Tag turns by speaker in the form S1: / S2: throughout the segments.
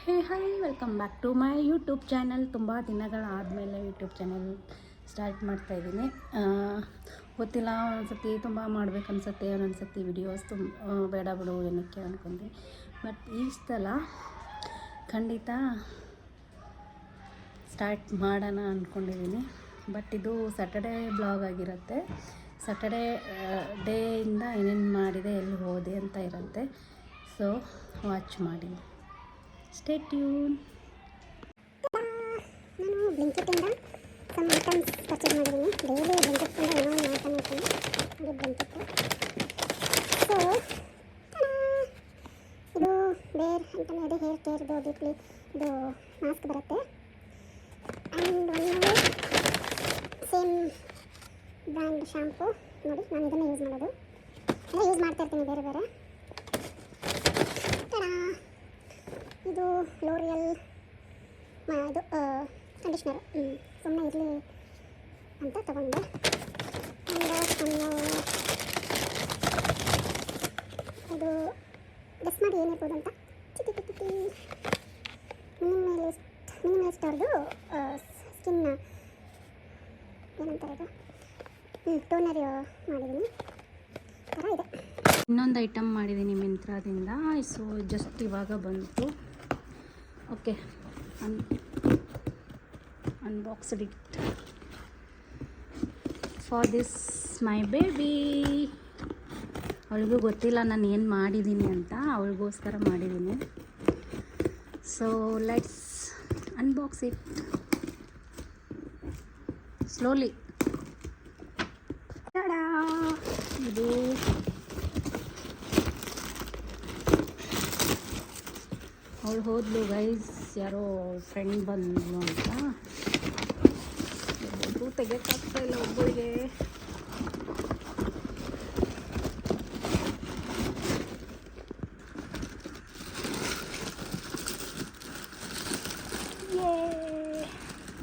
S1: Hey hi, welcome back to my YouTube channel. ತುಂಬ ದಿನಗಳಾದಮೇಲೆ YouTube channel start ಮಾಡ್ತಾಯಿದ್ದೀನಿ. ಗೊತ್ತಿಲ್ಲ, ಒಂದೊಂದ್ಸತಿ ತುಂಬ ಮಾಡ್ಬೇಕನ್ಸುತ್ತೆ, ಒಂದೊಂದ್ಸತಿ ವಿಡಿಯೋಸ್ ಬೇಡ ಬಿಡು ಏನಕ್ಕೆ ಅಂದ್ಕೊಂಡೆ. ಬಟ್ ಈ ಸಲ ಖಂಡಿತ ಸ್ಟಾರ್ಟ್ ಮಾಡೋಣ ಅಂದ್ಕೊಂಡಿದ್ದೀನಿ. ಬಟ್ ಇದು ಸ್ಯಾಟರ್ಡೇ ಬ್ಲಾಗ್ ಆಗಿರುತ್ತೆ. ಸ್ಯಾಟರ್ಡೇ ಡೇಯಿಂದ ಏನೇನು ಮಾಡಿದೆ, ಎಲ್ಲಿ ಹೋದೆ ಅಂತ ಇರುತ್ತೆ. ಸೊ ವಾಚ್ ಮಾಡಿ, ಸ್ಟೇ ಟ್ಯೂನ್.
S2: ನಾನು ಬ್ಲಿಂಕಿಟಿಂದ ಸಮ್ ಐಟಮ್ಸ್ ಪರ್ಚೇಸ್ ಮಾಡಿದ್ದೀನಿ. ಡೈಲಿ ಬ್ಲಿಂಕಿಟಿಂದ ಏನೋ ಒಂದು ಐಟಮ್ ಇರ್ತೀನಿ, ಅದು ಬ್ಲಿಂಕಿಟ್ಟು. ಸೊ ಇದು ಬೇರ್ ಐಟಮ್, ಅದು ಹೇರ್ ಕೇರ್ದು ಡೀಪ್ಲಿ ಇದು ಮಾಸ್ಕ್ ಬರುತ್ತೆ. ಆ್ಯಂಡ್ ಒಂದು ಸೇಮ್ ಬ್ರ್ಯಾಂಡ್ ಶಾಂಪು. ನೋಡಿ, ನಾನು ಇದನ್ನು ಯೂಸ್ ಮಾಡೋದು, ಅಂದರೆ ಯೂಸ್ ಮಾಡ್ತಾ ಇರ್ತೀನಿ ಬೇರೆ ಬೇರೆ. ಇದು ಲೋರಿಯಲ್ ಇದು ಕಂಡೀಷ್ನರ್, ಸುಮ್ಮನೆ ಇರಲಿ ಅಂತ ತಗೊಂಡೆ. ಇದು ಗೆಸ್ ಮಾಡಿ ಏನಿರ್ಬೋದು ಅಂತ. ಮಿನಿಮಲಿಸ್ಟ್ ಅವ್ರದ್ದು ಸ್ಕಿನ್ ಏನಂತಾರೆ ಇದು ಟೋನರ್ ಮಾಡಿದ್ದೀನಿ, ಥರ ಇದೆ.
S1: ಇನ್ನೊಂದು ಐಟಮ್ ಮಾಡಿದ್ದೀನಿ ಮಿಂತ್ರಾದಿಂದ. ಸೊ ಜಸ್ಟ್ ಇವಾಗ ಬಂತು. Okay, unboxed it for this my baby. ಅವಳಿಗೂ ಗೊತ್ತಿಲ್ಲ ನಾನು ಏನು ಮಾಡಿದ್ದೀನಿ ಅಂತ, ಅವಳಿಗೋಸ್ಕರ ಮಾಡಿದ್ದೀನಿ. So let's unbox it slowly. ಇದು ಅವಳು ಹೋದ್ಲು ಗೈಸ್, ಯಾರೋ ಫ್ರೆಂಡ್ ಬಂದು ಅಂತ. ಒಬ್ಬರು ತೆಗೆಯೋಕ್ಕಾಗ್ತಾ ಇಲ್ಲ ಒಬ್ಬರಿಗೆ.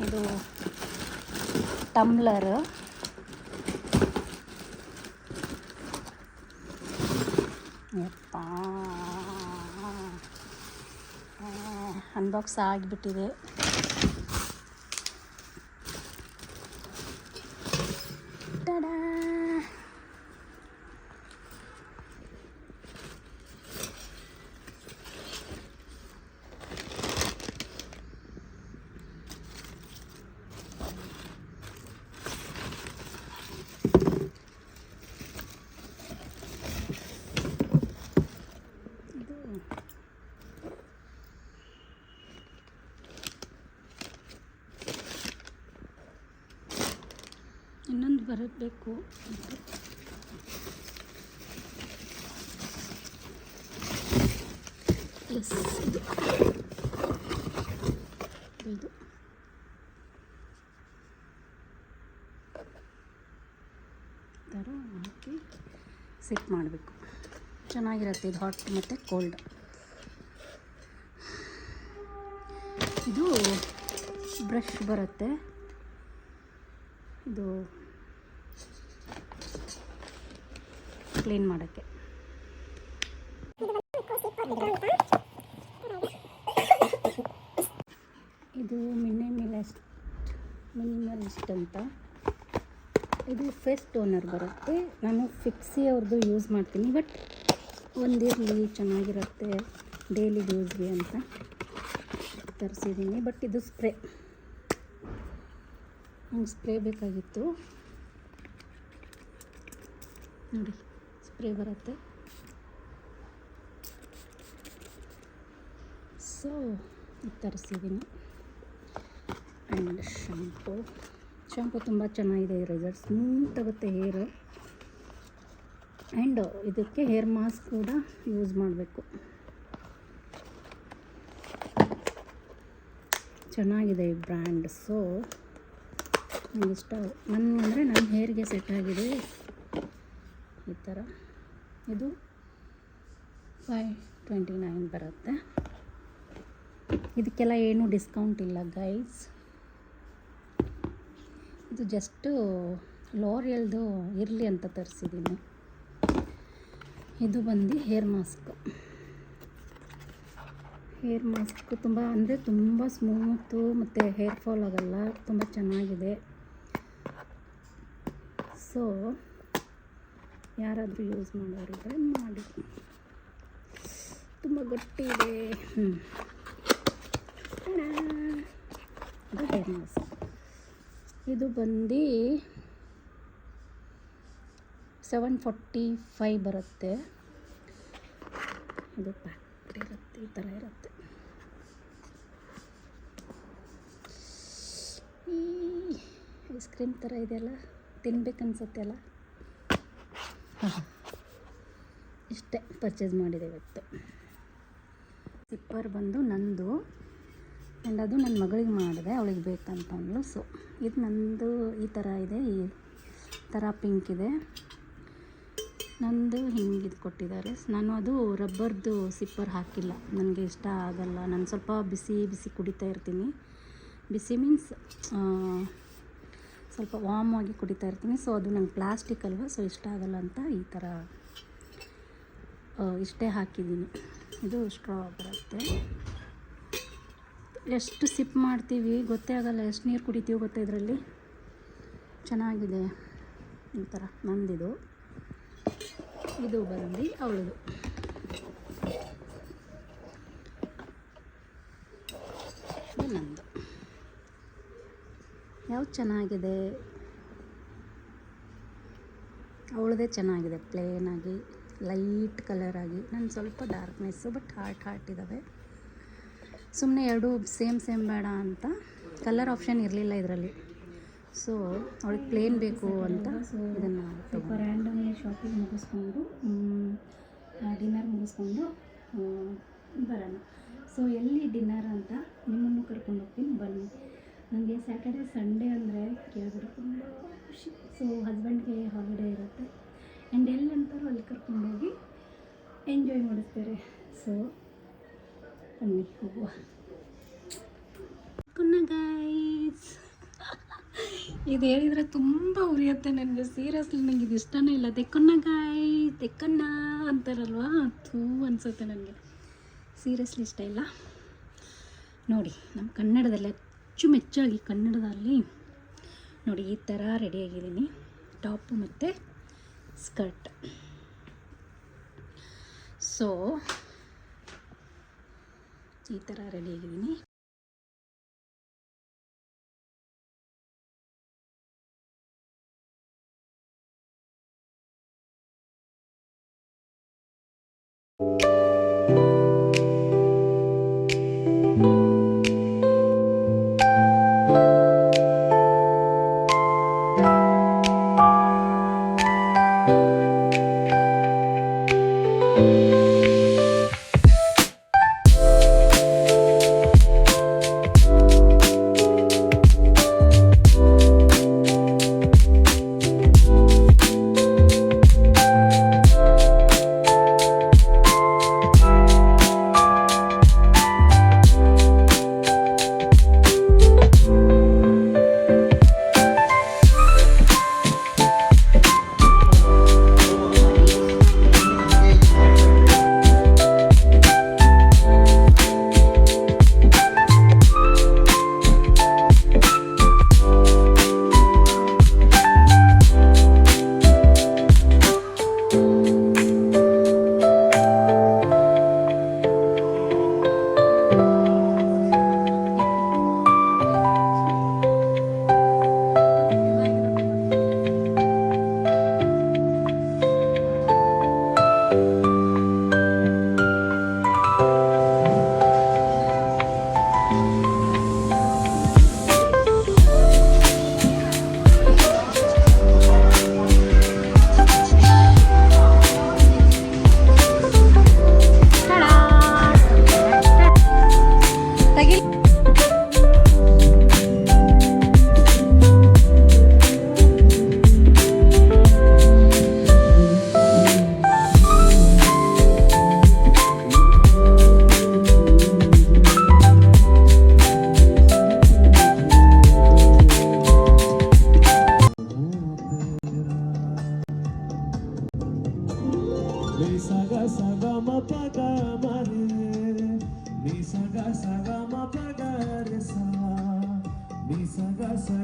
S1: ಇದು ಟಮ್ಲರ್. ಯಪ್ಪಾ, ಅನ್ಬಾಕ್ಸ್ ಆಗಿಬಿಟ್ಟಿದೆ. ಟಡಾ, ಇನ್ನೊಂದು ಬರಬೇಕು. ಎಸ್, ಇದು ಥರ ಹಾಕಿ ಸೆಟ್ ಮಾಡಬೇಕು. ಚೆನ್ನಾಗಿರುತ್ತೆ ಇದು, ಹಾಟ್ ಮತ್ತು ಕೋಲ್ಡ್. ಇದು ಬ್ರಷ್ ಬರುತ್ತೆ, ಇದು ಕ್ಲೀನ್ ಮಾಡೋಕ್ಕೆ. ಇದು ಮಿನಿಮಲಿಸ್ಟ್ ಅಂತ. ಇದು ಫೇಸ್ ಟೋನರ್ ಬರುತ್ತೆ. ನಾನು ಫಿಕ್ಸಿ ಅವ್ರದ್ದು ಯೂಸ್ ಮಾಡ್ತೀನಿ, ಬಟ್ ಒಂದಿರಲಿ ಚೆನ್ನಾಗಿರುತ್ತೆ ಡೈಲಿ ಯೂಸ್ಗೆ ಅಂತ ತರಿಸಿದ್ದೀನಿ. ಬಟ್ ಇದು ಸ್ಪ್ರೇ, ನಂಗೆ ಸ್ಪ್ರೇ ಬೇಕಾಗಿತ್ತು. ನೋಡಿ, ಸ್ಪ್ರೇ ಬರುತ್ತೆ. ಸೊ ಇದು ತರಿಸಿದ್ದೀನಿ. ಆ್ಯಂಡ್ ಶಾಂಪು ತುಂಬ ಚೆನ್ನಾಗಿದೆ. ರಿಸಲ್ಟ್ ಸ್ಮೂತ್ ಆಗುತ್ತೆ ಹೇರ್. ಆ್ಯಂಡ್ ಇದಕ್ಕೆ ಹೇರ್ ಮಾಸ್ಕ್ ಕೂಡ ಯೂಸ್ ಮಾಡಬೇಕು. ಚೆನ್ನಾಗಿದೆ ಈ ಬ್ರ್ಯಾಂಡ್. ಸೊ ನನಗೆ ಇಷ್ಟ. ನನ್ನ ಹೇರ್ಗೆ ಸೆಟ್ ಆಗಿದೆ ಈ ಥರ. ಇದು $529 ಬರುತ್ತೆ. ಇದಕ್ಕೆಲ್ಲ ಏನೂ ಡಿಸ್ಕೌಂಟ್ ಇಲ್ಲ ಗೈಸ್. ಇದು ಜಸ್ಟು ಲೋರಿಯಲ್ದು ಇರಲಿ ಅಂತ ತರಿಸಿದ್ದೀನಿ. ಇದು ಬಂದು ಹೇರ್ ಮಾಸ್ಕ್. ಹೇರ್ ಮಾಸ್ಕ್ ತುಂಬ ಅಂದರೆ ತುಂಬ ಸ್ಮೂತು ಮತ್ತು ಹೇರ್ ಫಾಲ್ ಆಗಲ್ಲ, ತುಂಬ ಚೆನ್ನಾಗಿದೆ. ಸೊ ಯಾರಾದರೂ ಯೂಸ್ ಮಾಡೋರಿದ್ರೆ ಮಾಡಿ, ತುಂಬ ಗಟ್ಟಿ ಇದೆ. ಇದು ಹೇರ್ ಮಾಸ್ಕ್. ಇದು ಬಂದು 745 ಬರುತ್ತೆ. ಇದು ಪ್ಯಾಕ್ಟ್ ಇರುತ್ತೆ, ಈ ಥರ ಇರುತ್ತೆ. ಈ ಐಸ್ ಕ್ರೀಮ್ ಥರ ಇದೆಯಲ್ಲ, ತಿನ್ಬೇಕನ್ಸುತ್ತೆ ಅಲ್ಲ. ಇಷ್ಟೇ ಪರ್ಚೇಸ್ ಮಾಡಿದೆ ಇವತ್ತು. ಸಿಪ್ಪರ್ ಬಂದು ನಂದು, ಆ್ಯಂಡ್ ಅದು ನನ್ನ ಮಗಳಿಗೆ ಮಾಡಿದೆ, ಅವಳಿಗೆ ಬೇಕಂತ ಅಂದ್ಲು. ಸೊ ಇದು ನಂದು ಈ ಥರ ಇದೆ, ಈ ಥರ ಪಿಂಕ್ ಇದೆ. ನಂದು ಹಿಂಗೆ ಕೊಟ್ಟಿದ್ದಾರೆ. ನಾನು ಅದು ರಬ್ಬರ್ದು ಸಿಪ್ಪರ್ ಹಾಕಿಲ್ಲ, ನನಗೆ ಇಷ್ಟ ಆಗಲ್ಲ. ನಾನು ಸ್ವಲ್ಪ ಬಿಸಿ ಬಿಸಿ ಕುಡಿತಾ ಇರ್ತೀನಿ. ಬಿಸಿ ಮೀನ್ಸ್ ಸ್ವಲ್ಪ ವಾಮ್ ಆಗಿ ಕುಡಿತಾ ಇರ್ತೀನಿ. ಸೊ ಅದು ನಂಗೆ ಪ್ಲಾಸ್ಟಿಕ್ ಅಲ್ವಾ, ಸೊ ಇಷ್ಟ ಆಗಲ್ಲ ಅಂತ ಈ ಥರ ಇಷ್ಟೇ ಹಾಕಿದ್ದೀನಿ. ಇದು ಸ್ಟ್ರಾ ಬರುತ್ತೆ. ಎಷ್ಟು ಸಿಪ್ ಮಾಡ್ತೀವಿ ಗೊತ್ತೇ ಆಗಲ್ಲ, ಎಷ್ಟು ನೀರು ಕುಡಿತೀವಿ ಗೊತ್ತಾ ಇದರಲ್ಲಿ. ಚೆನ್ನಾಗಿದೆ ಈ ಥರ. ನಂದಿದು, ಇದು ಬಂದು ಅವಳದು. ಇದು ನಂದು. ಯಾವ್ದು ಚೆನ್ನಾಗಿದೆ? ಅವಳದೇ ಚೆನ್ನಾಗಿದೆ, ಪ್ಲೇನಾಗಿ ಲೈಟ್ ಕಲರಾಗಿ. ನಾನು ಸ್ವಲ್ಪ ಡಾರ್ಕ್ನೆಸ್ಸು, ಬಟ್ ಹಾರ್ಟ್ ಇದ್ದಾವೆ. ಸುಮ್ಮನೆ ಎರಡು ಸೇಮ್ ಬೇಡ ಅಂತ ಕಲರ್ ಆಪ್ಷನ್ ಇರಲಿಲ್ಲ ಇದರಲ್ಲಿ. ಸೊ ಅವಳಿಗೆ ಪ್ಲೇನ್ ಬೇಕು ಅಂತ ಇದನ್ನು ಸ್ವಲ್ಪ ರ್ಯಾಂಡಮ್ಲಿ ಶಾಪಿಂಗ್ ಮುಗಿಸ್ಕೊಂಡು ಡಿನ್ನರ್ ಮುಗಿಸ್ಕೊಂಡು ಬರೋಣ. ಸೊ ಎಲ್ಲಿ ಡಿನ್ನರ್ ಅಂತ ನಿಮ್ಮನ್ನು ಕರ್ಕೊಂಡು ಹೋಗ್ತೀನಿ, ಬನ್ನಿ. ನನಗೆ ಸ್ಯಾಟರ್ಡೆ ಸಂಡೇ ಅಂದರೆ ಕೇಳಿದ್ರೆ ತುಂಬ ಖುಷಿ. ಸೊ ಹಸ್ಬೆಂಡ್ಗೆ ಹಾಲಿಡೇ ಇರುತ್ತೆ, ಆ್ಯಂಡ್ ಎಲ್ಲಂತಾರೋ ಅಲ್ಲಿ ಕರ್ಕೊಂಡೋಗಿ ಎಂಜಾಯ್ ಮಾಡಿಸ್ತಾರೆ. ಸೊ ಬನ್ನಿ ಹೋಗುವ. ಗೈಸ್, ಇದು ಹೇಳಿದರೆ ತುಂಬ ಉರಿಯುತ್ತೆ ನನಗೆ. ಸೀರಿಯಸ್ಲಿ ನನಗೆ ಇದು ಇಷ್ಟನೇ ಇಲ್ಲ. ತೆಕ್ಕನ್ನ ಅಂತಾರಲ್ವ, ಥೂ ಅನಿಸುತ್ತೆ ನನಗೆ. ಸೀರಿಯಸ್ಲಿ ಇಷ್ಟ ಇಲ್ಲ. ನೋಡಿ, ನಮ್ಮ ಕನ್ನಡದಲ್ಲಿ ಅಚ್ಚುಮೆಚ್ಚಾಗಿ ಕನ್ನಡದಲ್ಲಿ ನೋಡಿ ಈ ಥರ ರೆಡಿಯಾಗಿದ್ದೀನಿ. ಟಾಪು ಮತ್ತು ಸ್ಕರ್ಟ್. ಸೊ ಈ ಥರ ರೆಡಿಯಾಗಿದ್ದೀನಿ.
S3: sa ga ma pa ga re sa ni sa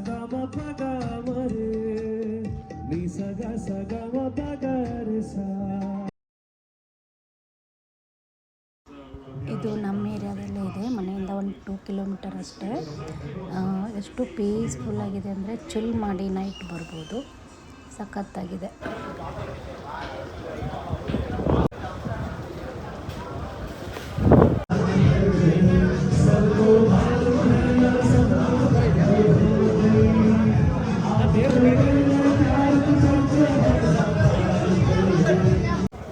S3: ga ma pa ga ma re ni sa ga ma pa ga re sa.
S1: ಇದು ನಮ್ಮ ಏರಿಯಾದಲ್ಲೇ ಇದೆ, ಮನೆಯಿಂದ ಒಂದು 2 ಕಿಲೋಮೀಟರ್ ಅಷ್ಟೇ. ಎಷ್ಟು ಪೀಸ್ಫುಲ್ಲಾಗಿದೆ ಅಂದರೆ ಚಿಲ್ ಮಾಡಿ ನೈಟ್ ಬರ್ಬೋದು, ಸಖತ್ತಾಗಿದೆ.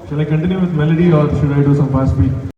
S3: Shall I continue with melody or should I do some fast beat?